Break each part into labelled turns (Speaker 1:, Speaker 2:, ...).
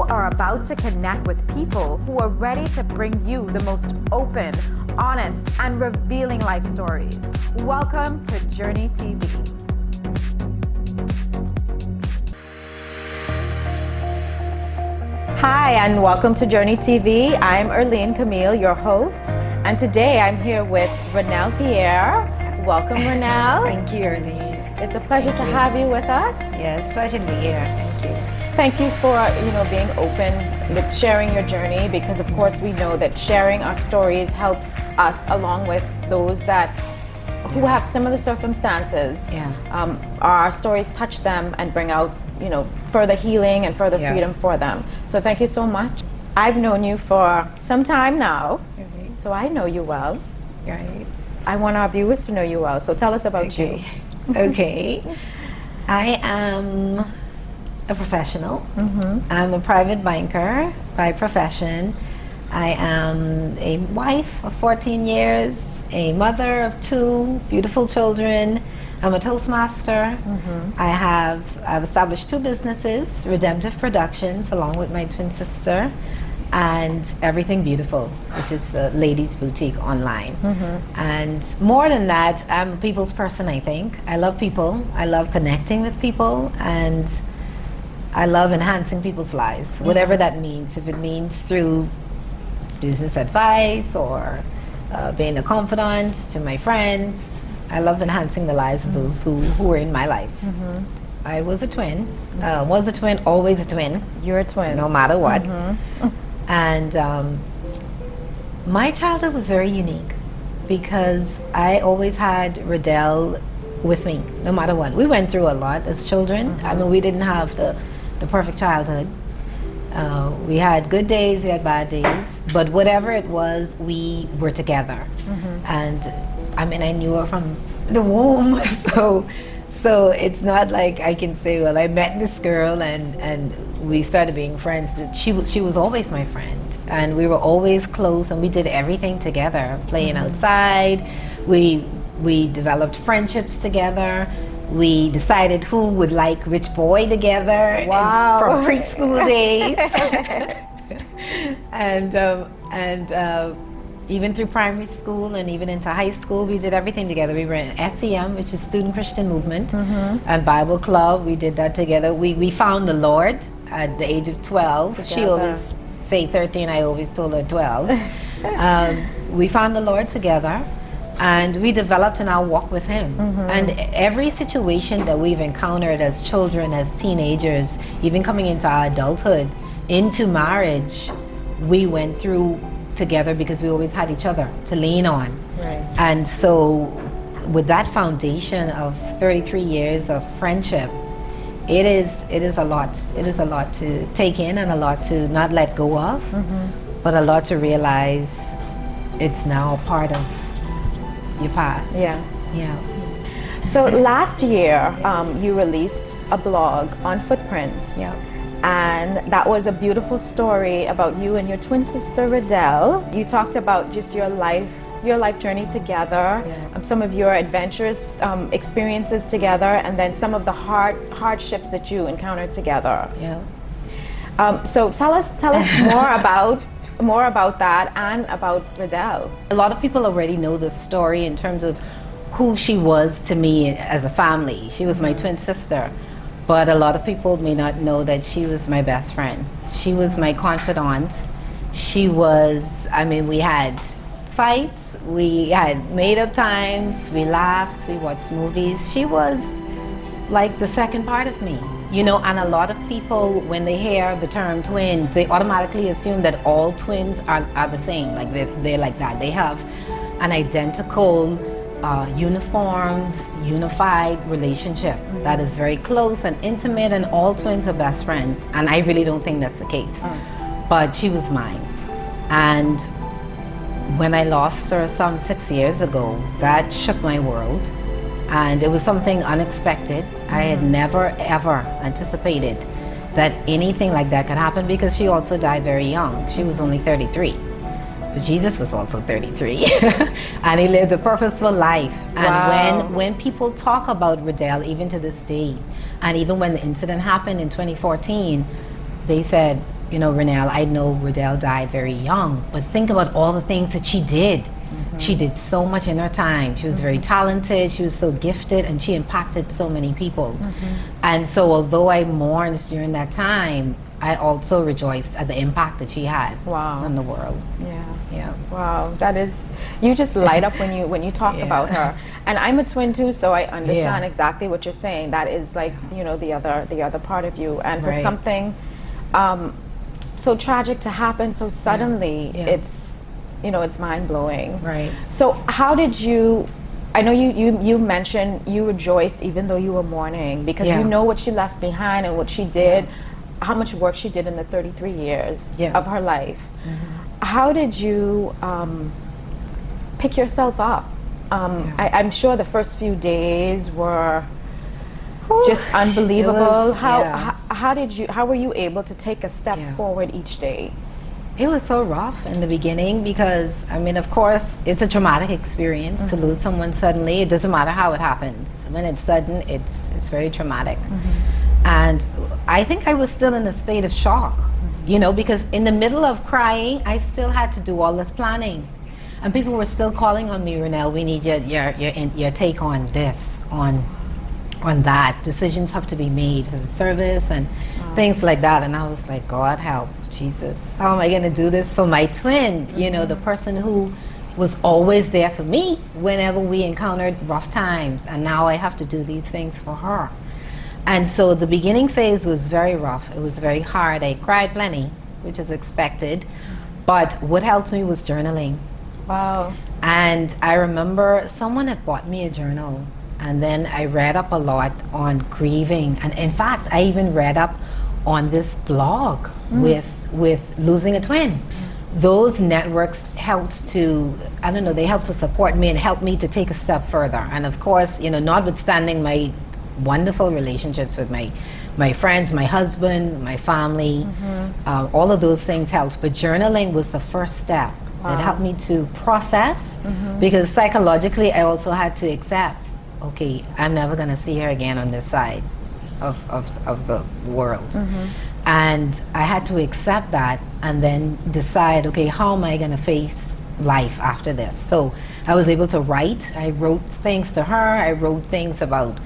Speaker 1: are about to connect with people who are ready to bring you the most open, honest, and revealing life stories. Welcome to JourneyTV. Hi, and welcome to JourneyTV. I'm Erlene Camille, your host, and today I'm here with Ranel Pierre. Welcome, Ranel.
Speaker 2: Thank you, Erlene.
Speaker 1: It's a pleasure to have you with us.
Speaker 2: Yes, pleasure to be here. Thank you.
Speaker 1: Thank you for being open with sharing your journey, because of course we know that sharing our stories helps us along with those who have similar circumstances. Our stories touch them and bring out further healing and further freedom for them. So thank you so much. I've known you for some time now, so I know you well.
Speaker 2: Right.
Speaker 1: I want our viewers to know you well, so tell us about you.
Speaker 2: Okay. I am a professional. I'm a private banker by profession. I am a wife of 14 years, a mother of 2 beautiful children. I'm a Toastmaster. I've established 2 businesses, Redemptive Productions, along with my twin sister, and Everything Beautiful, which is the ladies' boutique online. And more than that, I'm a people's person, I think. I love people. I love connecting with people, and I love enhancing people's lives, whatever that means. If it means through business advice or being a confidant to my friends, I love enhancing the lives of those who are in my life. I was a twin, always a twin.
Speaker 1: You're a twin.
Speaker 2: No matter what. And my childhood was very unique because I always had Radel with me, no matter what. We went through a lot as children. I mean, we didn't have the perfect childhood. We had good days, we had bad days, but whatever it was, we were together. And I mean, I knew her from the womb, so it's not like I can say, well, I met this girl and we started being friends. She was always my friend, and we were always close, and we did everything together, playing outside. We developed friendships together. We decided who would like which boy together.
Speaker 1: Wow.
Speaker 2: From preschool days. and even through primary school and even into high school, we did everything together. We were in SEM, which is Student Christian Movement, and Bible Club. We did that together. We found the Lord at the age of 12. Together. She always say 13, I always told her 12. We found the Lord together, and we developed in our walk with Him. And every situation that we've encountered as children, as teenagers, even coming into our adulthood, into marriage, we went through together because we always had each other to lean on.
Speaker 1: Right.
Speaker 2: And so with that foundation of 33 years of friendship, it is a lot. It is a lot to take in and a lot to not let go of, but a lot to realize it's now a part of your past.
Speaker 1: Yeah.
Speaker 2: So
Speaker 1: last year, you released a blog on footprints. And that was a beautiful story about you and your twin sister Radel. You talked about just your life journey together, some of your adventurous experiences together, and then some of the hardships that you encountered together. So tell us more about that and about Radel.
Speaker 2: A lot of people already know the story in terms of who she was to me as a family. She was my twin sister. But a lot of people may not know that she was my best friend. She was my confidant. She was, I mean, we had fights, we had made up times, we laughed, we watched movies. She was like the second part of me, and a lot of people, when they hear the term twins, they automatically assume that all twins are the same, like they're like that. They have an identical uniformed, unified relationship that is very close and intimate, and all twins are best friends. And I really don't think that's the case. But she was mine. And when I lost her some 6 years ago, that shook my world. And it was something unexpected. I had never, ever anticipated that anything like that could happen, because she also died very young. She was only 33. But Jesus was also 33, and he lived a purposeful life. And when people talk about Radel, even to this day, and even when the incident happened in 2014, they said, you know, Ranel, I know Radel died very young, but think about all the things that she did. She did so much in her time. She was very talented, she was so gifted, and she impacted so many people. And so although I mourned during that time, I also rejoiced at the impact that she had on the world. Yeah.
Speaker 1: Wow, that is, you just light up when you talk about her. And I'm a twin too, so I understand exactly what you're saying. That is like, you know, the other part of you. And for something so tragic to happen so suddenly, it's, you know, it's mind-blowing.
Speaker 2: Right.
Speaker 1: So how did you, I know you mentioned you rejoiced even though you were mourning, because you know what she left behind and what she did, how much work she did in the 33 years of her life. How did you pick yourself up? I'm sure the first few days were just unbelievable. How were you able to take a step forward each day?
Speaker 2: It was so rough in the beginning because, I mean, of course, it's a traumatic experience to lose someone suddenly. It doesn't matter how it happens. When it's sudden, it's very traumatic. And I think I was still in a state of shock, you know, because in the middle of crying, I still had to do all this planning. And people were still calling on me, Ranel, we need your take on this, on that. Decisions have to be made for the service and things like that. And I was like, God help, Jesus. How am I going to do this for my twin? You know, the person who was always there for me whenever we encountered rough times. And now I have to do these things for her. And so the beginning phase was very rough. It was very hard. I cried plenty, which is expected. But what helped me was journaling.
Speaker 1: Wow.
Speaker 2: And I remember someone had bought me a journal. And then I read up a lot on grieving. And in fact, I even read up on this blog with losing a twin. Those networks helped to, I don't know, they helped to support me and help me to take a step further. And of course, you know, notwithstanding my wonderful relationships with my friends, my husband, my family, all of those things helped. But journaling was the first step that helped me to process, because psychologically I also had to accept, okay, I'm never going to see her again on this side of the world. And I had to accept that and then decide, okay, how am I going to face life after this? So I was able to write. I wrote things to her. I wrote things about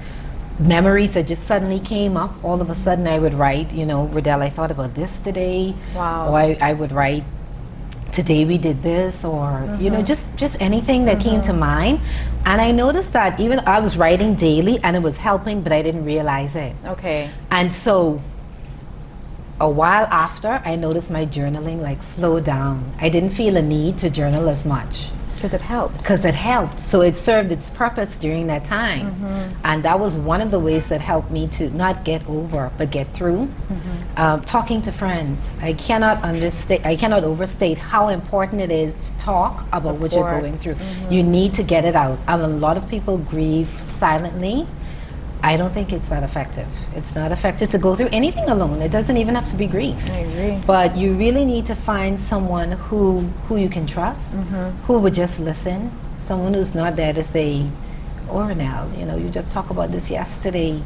Speaker 2: memories that just suddenly came up. All of a sudden I would write, you know, Radel, I thought about this today. Wow. Or I would write, today we did this, or you know, just anything that came to mind. And I noticed that even I was writing daily and it was helping, but I didn't realize it. Okay. And so a while after, I noticed my journaling like slowed down. I didn't feel a need to journal as much.
Speaker 1: Because it helped.
Speaker 2: Because it helped. So it served its purpose during that time. And that was one of the ways that helped me to not get over, but get through. Talking to friends. I cannot overstate how important it is to talk about what you're going through. You need to get it out. And a lot of people grieve silently. I don't think it's that effective. It's not effective to go through anything alone. It doesn't even have to be grief. I agree. But you really need to find someone who you can trust, who would just listen, someone who's not there to say, oh, Ranel, you know, you just talked about this yesterday.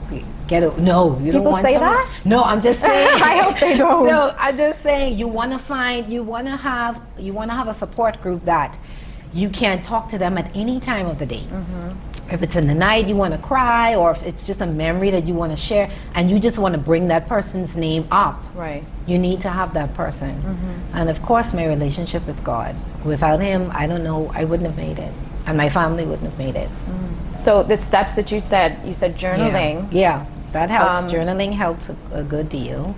Speaker 2: No, you don't want
Speaker 1: people say
Speaker 2: someone.
Speaker 1: that?
Speaker 2: No, I'm just saying.
Speaker 1: I hope they don't.
Speaker 2: No, I'm just saying you want to have a support group that you can talk to them at any time of the day. If it's in the night you want to cry, or if it's just a memory that you want to share and you just want to bring that person's name up, right? You need to have that person. And of course my relationship with God. Without him, I don't know, I wouldn't have made it, and my family wouldn't have made it.
Speaker 1: So the steps that you said journaling.
Speaker 2: Yeah, that helps. Journaling helps a good deal.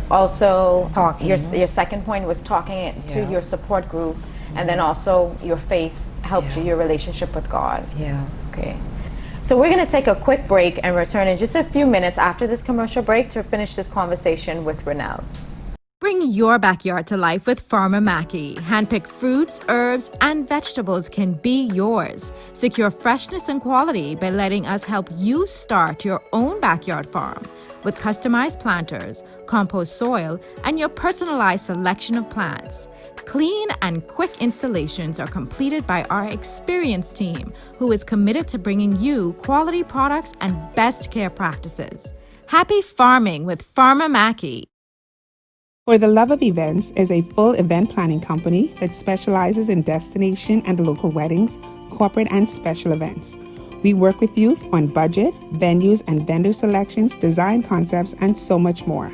Speaker 1: Also,
Speaker 2: talking.
Speaker 1: Your second point was talking to your support group, and then also your faith helped you, your relationship with God. Yeah. Okay. So we're going to take a quick break and return in just a few minutes after this commercial break to finish this conversation with Ranel.
Speaker 3: Bring your backyard to life with Farmer Mackey. Handpicked fruits, herbs, and vegetables can be yours. Secure freshness and quality by letting us help you start your own backyard farm. With customized planters, compost soil, and your personalized selection of plants. Clean and quick installations are completed by our experienced team, who is committed to bringing you quality products and best care practices. Happy farming with Farmer Mackey.
Speaker 4: For the Love of Events is a full event planning company that specializes in destination and local weddings, corporate and special events. We work with you on budget, venues and vendor selections, design concepts, and so much more.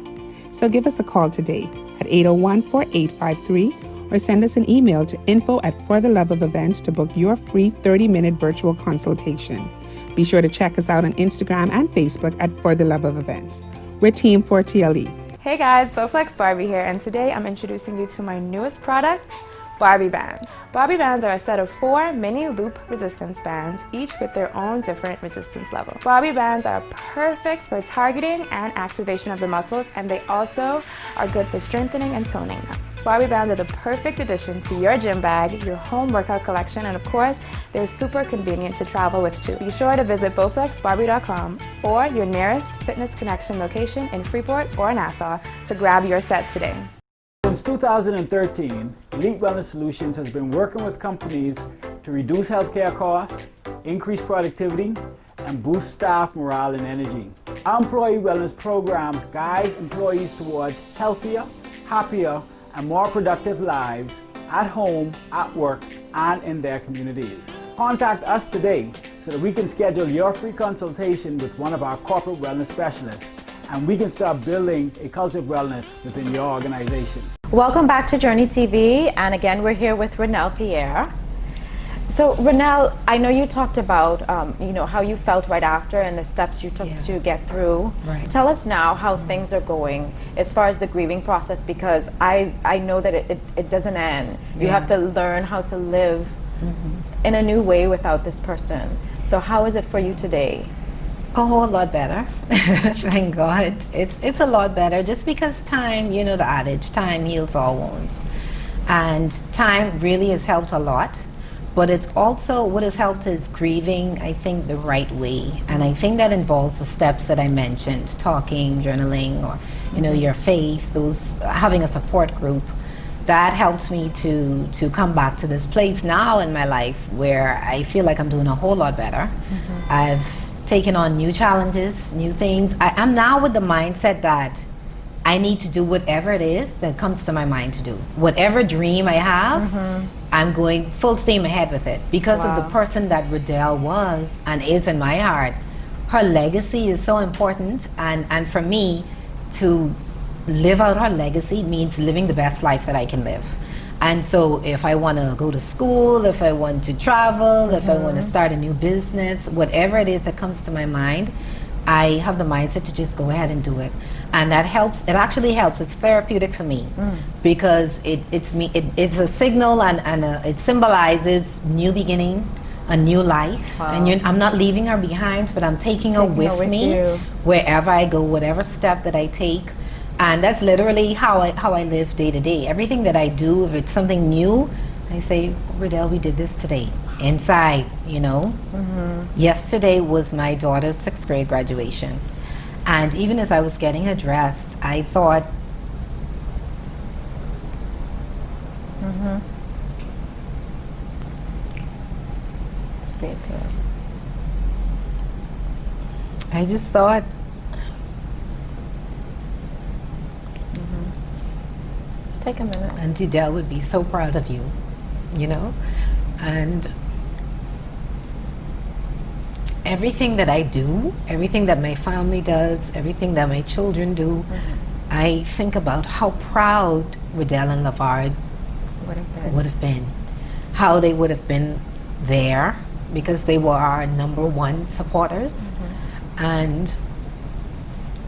Speaker 4: So give us a call today at 801-4853 or send us an email to info@fortheloveofevents to book your free 30-minute virtual consultation. Be sure to check us out on Instagram and Facebook at For the Love of Events. We're Team 4TLE.
Speaker 5: Hey guys, Bowflex Barbie here, and today I'm introducing you to my newest product, Barbie Bands. Barbie Bands are a set of 4 mini loop resistance bands, each with their own different resistance level. Barbie Bands are perfect for targeting and activation of the muscles, and they also are good for strengthening and toning them. Barbie Bands are the perfect addition to your gym bag, your home workout collection, and of course, they're super convenient to travel with too. Be sure to visit bowflexbarbie.com or your nearest Fitness Connection location in Freeport or Nassau to grab your set today.
Speaker 6: Since 2013, Elite Wellness Solutions has been working with companies to reduce healthcare costs, increase productivity, and boost staff morale and energy. Our employee wellness programs guide employees towards healthier, happier, and more productive lives at home, at work, and in their communities. Contact us today so that we can schedule your free consultation with one of our corporate wellness specialists, and we can start building a culture of wellness within your organization.
Speaker 1: Welcome back to JourneyTV, and again we're here with Ranel Pierre. So Ranel, I know you talked about how you felt right after and the steps you took to get through.
Speaker 2: Right.
Speaker 1: Tell us now how things are going as far as the grieving process, because I know that it doesn't end. You have to learn how to live in a new way without this person. So how is it for you today?
Speaker 2: A whole lot better. Thank God. It's a lot better, just because time, you know the adage, time heals all wounds. And time really has helped a lot. But it's also, what has helped is grieving, I think, the right way. And I think that involves the steps that I mentioned, talking, journaling, or your faith, those, having a support group. That helps me to come back to this place now in my life where I feel like I'm doing a whole lot better. I've taken on new challenges, new things. I'm now with the mindset that I need to do whatever it is that comes to my mind to do. Whatever dream I have, I'm going full steam ahead with it because of the person that Radel was and is in my heart. Her legacy is so important, and for me to live out her legacy means living the best life that I can live. And so if I want to go to school, if I want to travel, if I want to start a new business, whatever it is that comes to my mind, I have the mindset to just go ahead and do it. And that helps. It actually helps. It's therapeutic for me because it's a signal, and it symbolizes new beginning, a new life. And I'm not leaving her behind, but I'm taking her with me wherever I go, whatever step that I take. And that's literally how I live day to day. Everything that I do, if it's something new, I say, Radel, we did this today. Inside, Yesterday was my daughter's 6th grade graduation. And even as I was getting her dressed, I thought,
Speaker 1: It's pretty good.
Speaker 2: I just thought,
Speaker 1: Just take a minute.
Speaker 2: Auntie Del would be so proud of you, and everything that I do, everything that my family does, everything that my children do, I think about how proud Radel and Lavard would have been, how they would have been there, because they were our #1 supporters. And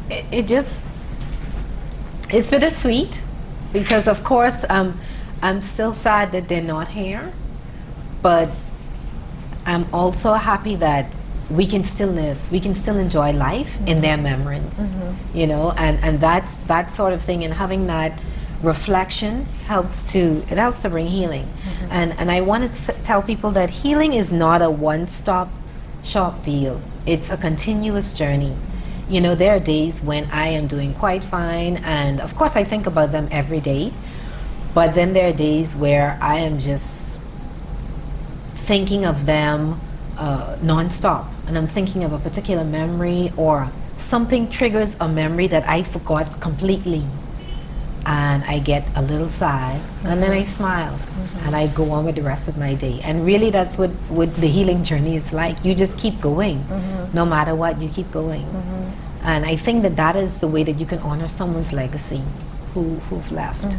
Speaker 2: it's bittersweet, because of course I'm still sad that they're not here, but I'm also happy that we can still live, we can still enjoy life in their memories, and that's that sort of thing, and having that reflection helps to bring healing. And I want to tell people that healing is not a one-stop shop deal. It's a continuous journey. There are days when I am doing quite fine, and of course I think about them every day, but then there are days where I am just thinking of them non-stop, and I'm thinking of a particular memory, or something triggers a memory that I forgot completely, and I get a little sad, and then I smile, and I go on with the rest of my day. And really, that's what the healing journey is like. You just keep going, no matter what. You keep going, and I think that is the way that you can honor someone's legacy, who've left.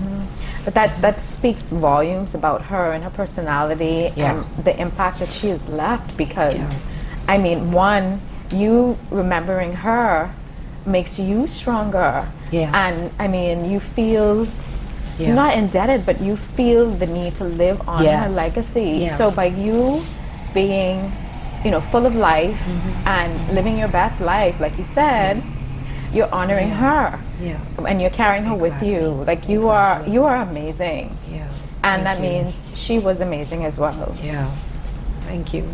Speaker 1: But that speaks volumes about her and her personality and the impact that she has left. Because, I mean, one, you remembering her makes you stronger. And I mean, you feel you're not indebted, but you feel the need to live on her legacy. So by you being, you know, full of life and living your best life, like you said, you're honoring her. And you're carrying her with you. Like you are amazing. And that means she was amazing as well.
Speaker 2: Thank you.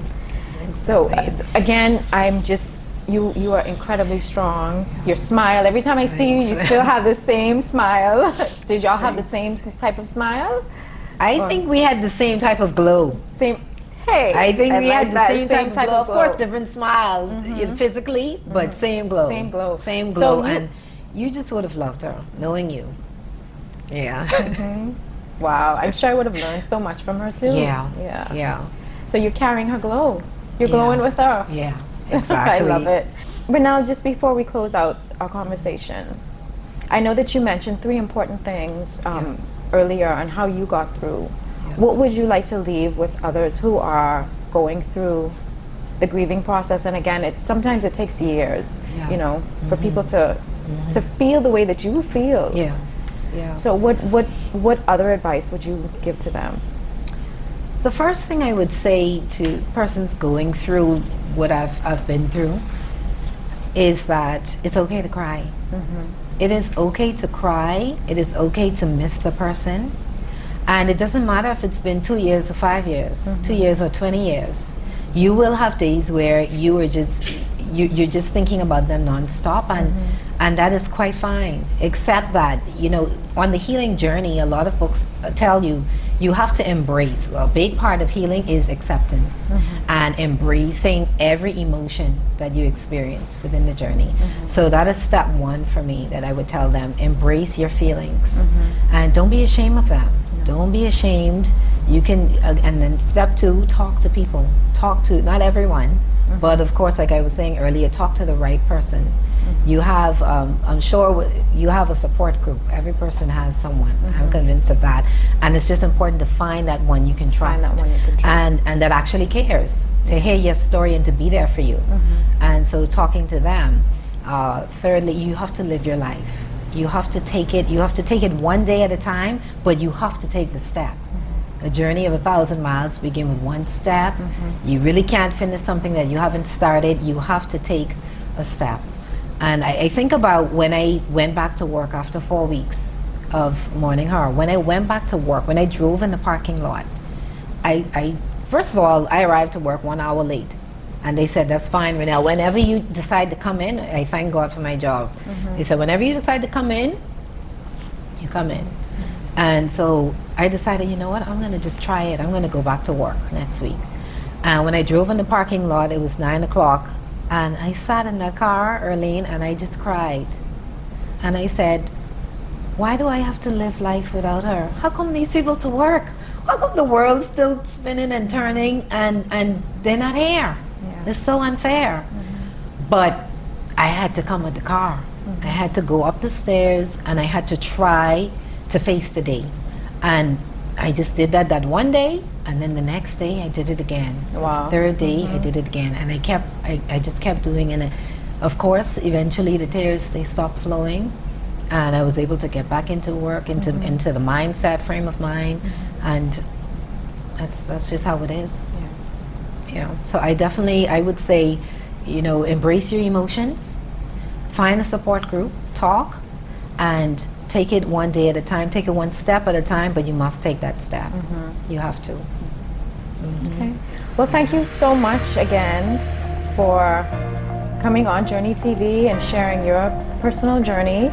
Speaker 1: So again, I'm just, you are incredibly strong. Your smile, every time I see you, you still have the same smile. Did y'all have the same type of smile?
Speaker 2: I think we had the same type of glow. I think we had the same type of glow. Of course, different smile physically, but same glow. Same glow. Same glow. So and you just would have loved her, knowing you.
Speaker 1: Wow, I'm sure I would have learned so much from her too. So you're carrying her glow. You're glowing with her.
Speaker 2: Exactly.
Speaker 1: I love it. Ranel, just before we close out our conversation, I know that you mentioned 3 important things earlier on how you got through. What would you like to leave with others who are going through the grieving process? And again, sometimes it takes years, you know, for people to feel the way that you feel. So what other advice would you give to them?
Speaker 2: The first thing I would say to persons going through what I've been through is that it's okay to cry. It is okay to cry. It is okay to miss the person. And it doesn't matter if it's been 2 years or 5 years, 2 years or 20 years. You will have days where you're just thinking about them nonstop, and that is quite fine. Except that, you know, on the healing journey, a lot of books tell you you have to embrace. A big part of healing is acceptance and embracing every emotion that you experience within the journey. So that is step 1 for me that I would tell them. Embrace your feelings and don't be ashamed of them. Don't be ashamed. You can, and then step 2, talk to people. Talk to, not everyone, but of course, like I was saying earlier, talk to the right person. You have, I'm sure you have a support group. Every person has someone. I'm convinced of that. And it's just important to find that one you can trust. And that actually cares to hear your story and to be there for you. And so talking to them. Thirdly, you have to live your life. You have to take it one day at a time, but you have to take the step. A journey of 1,000 miles begin with 1 step. You really can't finish something that you haven't started. You have to take a step. And I think about when I went back to work after 4 weeks of mourning her. When I went back to work, when I drove in the parking lot, I first of all, I arrived to work 1 hour late. And they said, that's fine, Ranel. Whenever you decide to come in, I thank God for my job. They said, whenever you decide to come in, you come in. And so I decided, you know what, I'm gonna just try it. I'm gonna go back to work next week. And when I drove in the parking lot, it was 9 o'clock. And I sat in the car, Erlene, and I just cried. And I said, why do I have to live life without her? How come these people to work? How come the world's still spinning and turning and they're not here? It's so unfair. But I had to come with the car. I had to go up the stairs and I had to try to face the day. And I just did that one day, and then the next day I did it again. The third day I did it again, and I just kept doing it. And of course, eventually the tears, they stopped flowing, and I was able to get back into work, into the mindset, frame of mind, and that's just how it is. So I would say, you know, embrace your emotions, find a support group, talk, and take it one day at a time. Take it one step at a time, but you must take that step. You have to.
Speaker 1: Okay. Well, thank you so much again for coming on JourneyTV and sharing your personal journey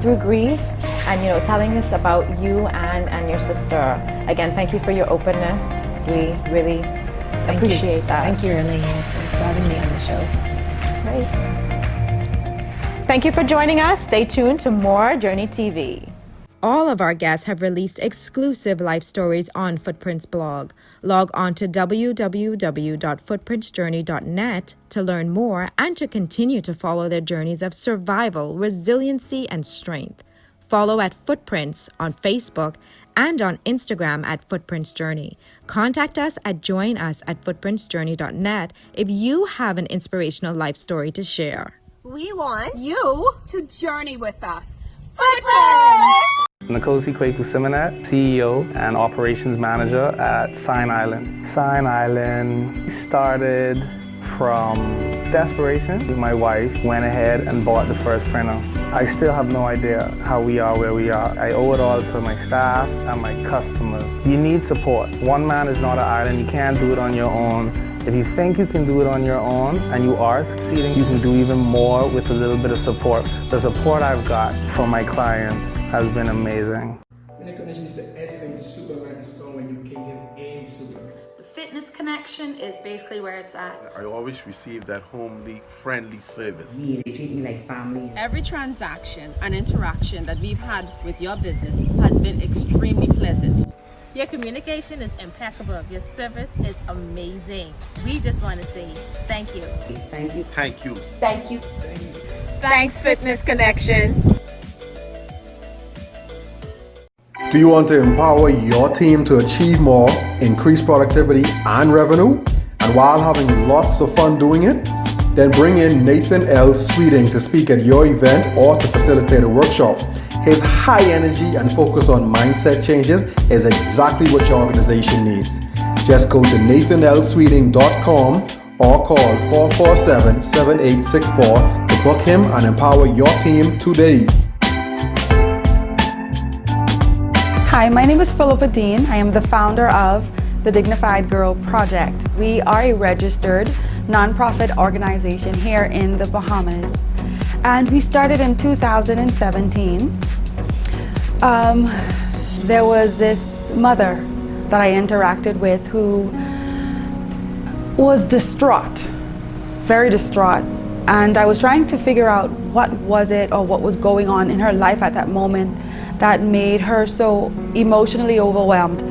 Speaker 1: through grief, and, you know, telling us about you and your sister. Again, thank you for your openness. We really appreciate that.
Speaker 2: Thank you, Renee. Thanks for having me on the show.
Speaker 1: Great. Thank you for joining us. Stay tuned to more JourneyTV.
Speaker 3: All of our guests have released exclusive life stories on Footprints blog. Log on to www.footprintsjourney.net to learn more and to continue to follow their journeys of survival, resiliency, and strength. Follow at Footprints on Facebook and on Instagram at Footprints Journey. Contact us at joinus@footprintsjourney.net if you have an inspirational life story to share.
Speaker 7: We want you to journey with us.
Speaker 8: Footprints! Nkosi Kweku-Simonet, CEO and Operations Manager at Sign Island. Sign Island started from desperation. My wife went ahead and bought the first printer. I still have no idea how we are where we are. I owe it all to my staff and my customers. You need support. One man is not an island. You can't do it on your own. If you think you can do it on your own and you are succeeding, you can do even more with a little bit of support. The support I've got from my clients has been amazing.
Speaker 9: Fitness Connection is the essence Superman is found when you can get any Superman.
Speaker 7: The Fitness Connection is basically where it's at.
Speaker 10: I always receive that homely, friendly service.
Speaker 11: They treat me like family.
Speaker 12: Every transaction and interaction that we've had with your business has been extremely pleasant. Your communication is impeccable. Your service is amazing. We just want to say thank you.
Speaker 11: Thank you.
Speaker 10: Thank you.
Speaker 7: Thank you.
Speaker 9: Thank you.
Speaker 12: Thanks, Fitness Connection.
Speaker 13: Do you want to empower your team to achieve more, increase productivity and revenue, and while having lots of fun doing it? Then bring in Nathan L. Sweeting to speak at your event or to facilitate a workshop. His high energy and focus on mindset changes is exactly what your organization needs. Just go to nathanlsweeting.com or call 447-7864 to book him and empower your team today.
Speaker 5: Hi, my name is Philippa Dean. I am the founder of the Dignified Girl Project. We are a registered nonprofit organization here in the Bahamas, and we started in 2017. There was this mother that I interacted with who was distraught, very distraught, and I was trying to figure out what was it or what was going on in her life at that moment that made her so emotionally overwhelmed.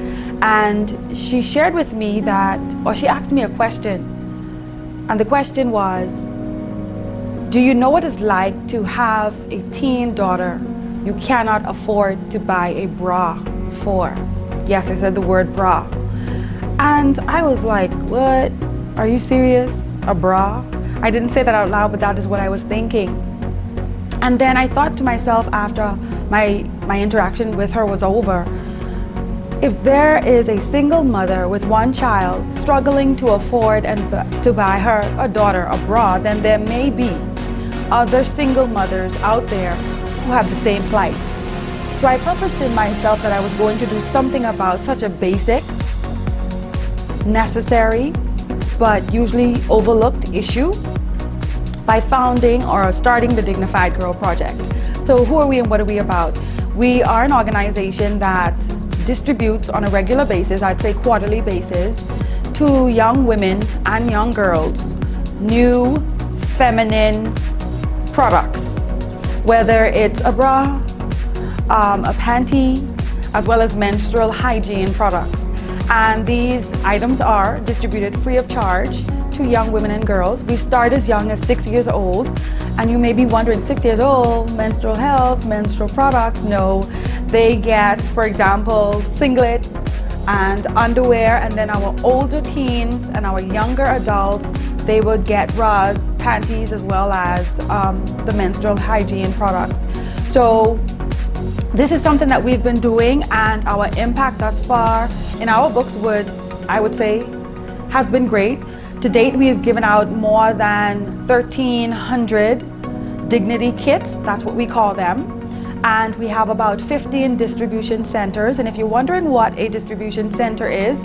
Speaker 5: And she shared with me that, or she asked me a question, and the question was, do you know what it's like to have a teen daughter you cannot afford to buy a bra for? Yes, I said the word bra. And I was like, what? Are you serious? A bra? I didn't say that out loud, but that is what I was thinking. And then I thought to myself after my interaction with her was over, if there is a single mother with one child struggling to afford and to buy her a daughter a bra, then there may be other single mothers out there who have the same plight. So I purposed in myself that I was going to do something about such a basic, necessary, but usually overlooked issue by founding or starting the Dignified Girl Project. So who are we and what are we about? We are an organization that distributes on a regular basis, I'd say quarterly basis, to young women and young girls new feminine products, whether it's a bra, a panty, as well as menstrual hygiene products. And these items are distributed free of charge to young women and girls. We start as young as 6 years old, and you may be wondering, 6 years old, menstrual health, menstrual products? No, they get, for example, singlet and underwear, and then our older teens and our younger adults, they will get bras, panties, as well as the menstrual hygiene products. So this is something that we've been doing, and our impact thus far in our books I would say, has been great. To date, we have given out more than 1,300 dignity kits, that's what we call them. And we have about 15 distribution centers. And if you're wondering what a distribution center is,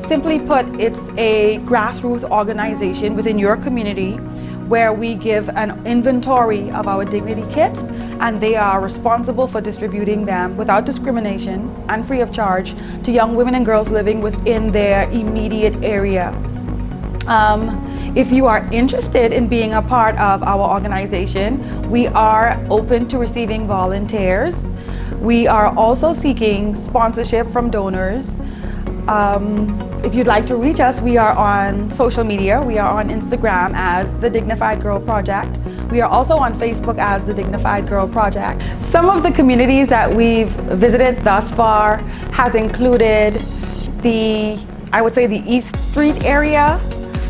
Speaker 5: simply put, it's a grassroots organization within your community where we give an inventory of our dignity kits, and they are responsible for distributing them without discrimination and free of charge to young women and girls living within their immediate area. If you are interested in being a part of our organization, we are open to receiving volunteers.
Speaker 14: We are also seeking sponsorship from donors. If you'd like to reach us, we are on social media. We are on Instagram as The Dignified Girl Project. We are also on Facebook as The Dignified Girl Project. Some of the communities that we've visited thus far has included I would say the East Street area.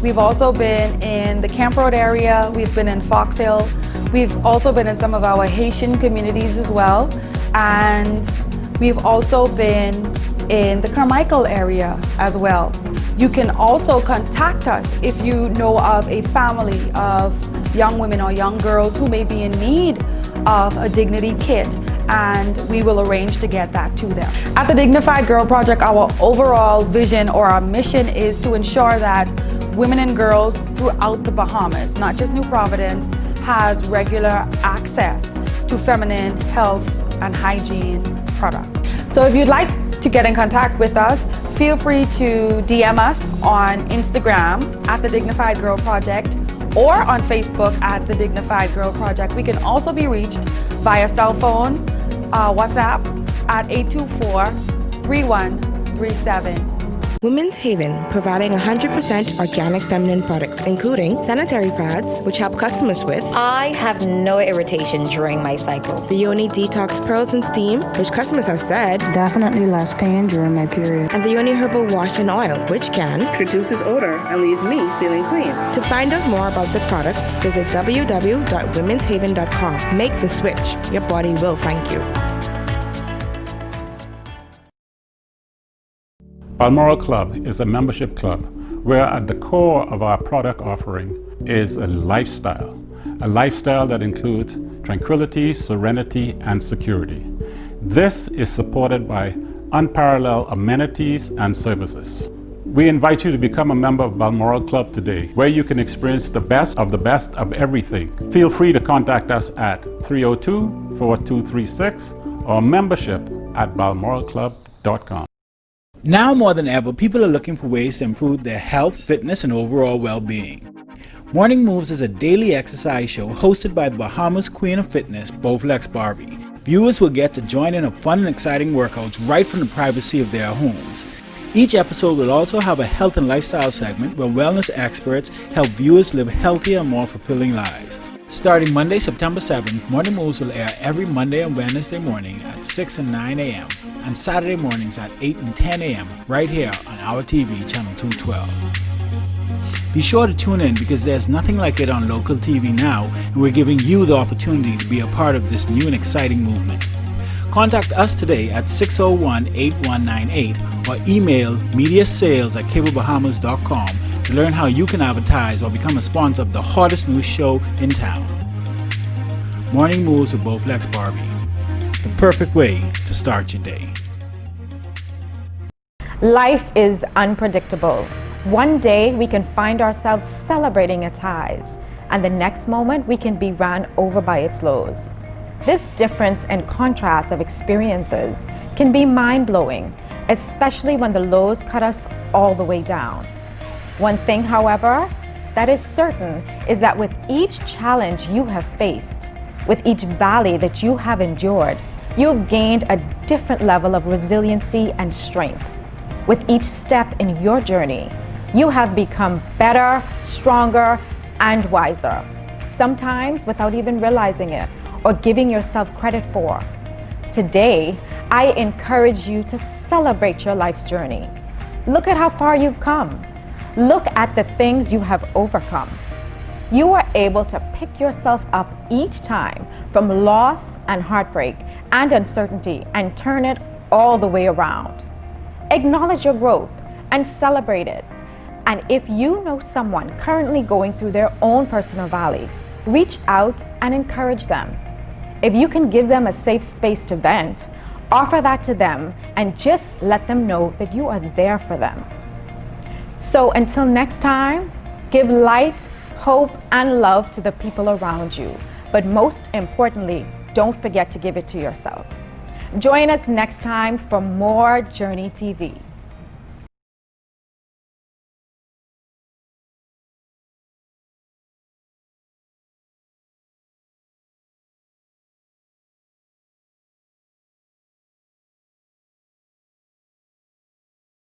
Speaker 14: We've also been in the Camp Road area. We've been in Fox Hill. We've also been in some of our Haitian communities as well. And we've also been in the Carmichael area as well. You can also contact us if you know of a family of young women or young girls who may be in need of a dignity kit, and we will arrange to get that to them. At the Dignified Girl Project, our overall vision or our mission is to ensure that women and girls throughout the Bahamas, not just New Providence, has regular access to feminine health and hygiene products. So if you'd like to get in contact with us, feel free to DM us on Instagram at The Dignified Girl Project or on Facebook at The Dignified Girl Project. We can also be reached via cell phone, WhatsApp at 824-3137.
Speaker 15: Women's Haven, providing 100% organic feminine products, including sanitary pads, which help customers with.
Speaker 16: I have no irritation during my cycle.
Speaker 15: The Yoni Detox Pearls and Steam, which customers have said.
Speaker 17: Definitely less pain during my period.
Speaker 15: And the Yoni Herbal Wash and Oil, which can.
Speaker 18: Reduces odor and leaves me feeling clean.
Speaker 15: To find out more about the products, visit www.womenshaven.com. Make the switch. Your body will thank you.
Speaker 19: Balmoral Club is a membership club where at the core of our product offering is a lifestyle that includes tranquility, serenity, and security. This is supported by unparalleled amenities and services. We invite you to become a member of Balmoral Club today, where you can experience the best of everything. Feel free to contact us at 302-4236 or membership@balmoralclub.com.
Speaker 6: Now more than ever, people are looking for ways to improve their health, fitness, and overall well-being. Morning Moves is a daily exercise show hosted by the Bahamas Queen of Fitness, Bowflex Barbie. Viewers will get to join in a fun and exciting workouts right from the privacy of their homes. Each episode will also have a health and lifestyle segment where wellness experts help viewers live healthier and more fulfilling lives. Starting Monday, September 7th, Morning Moves will air every Monday and Wednesday morning at 6 and 9 a.m. and Saturday mornings at 8 and 10 a.m. right here on our TV, channel 212. Be sure to tune in because there's nothing like it on local TV now, and we're giving you the opportunity to be a part of this new and exciting movement. Contact us today at 601-8198 or email mediasales@cablebahamas.com to learn how you can advertise or become a sponsor of the hottest news show in town. Morning Moves with Bowflex Barbie. The perfect way to start your day.
Speaker 1: Life is unpredictable. One day we can find ourselves celebrating its highs, and the next moment we can be ran over by its lows. This difference and contrast of experiences can be mind-blowing, especially when the lows cut us all the way down. One thing, however, that is certain is that with each challenge you have faced, with each valley that you have endured, you have gained a different level of resiliency and strength. With each step in your journey, you have become better, stronger, and wiser, sometimes without even realizing it or giving yourself credit for. Today, I encourage you to celebrate your life's journey. Look at how far you've come. Look at the things you have overcome. You are able to pick yourself up each time from loss and heartbreak and uncertainty and turn it all the way around. Acknowledge your growth and celebrate it. And if you know someone currently going through their own personal valley, reach out and encourage them. If you can give them a safe space to vent, offer that to them and just let them know that you are there for them. So until next time, give light, hope, and love to the people around you. But most importantly, don't forget to give it to yourself. Join us next time for more Journey TV.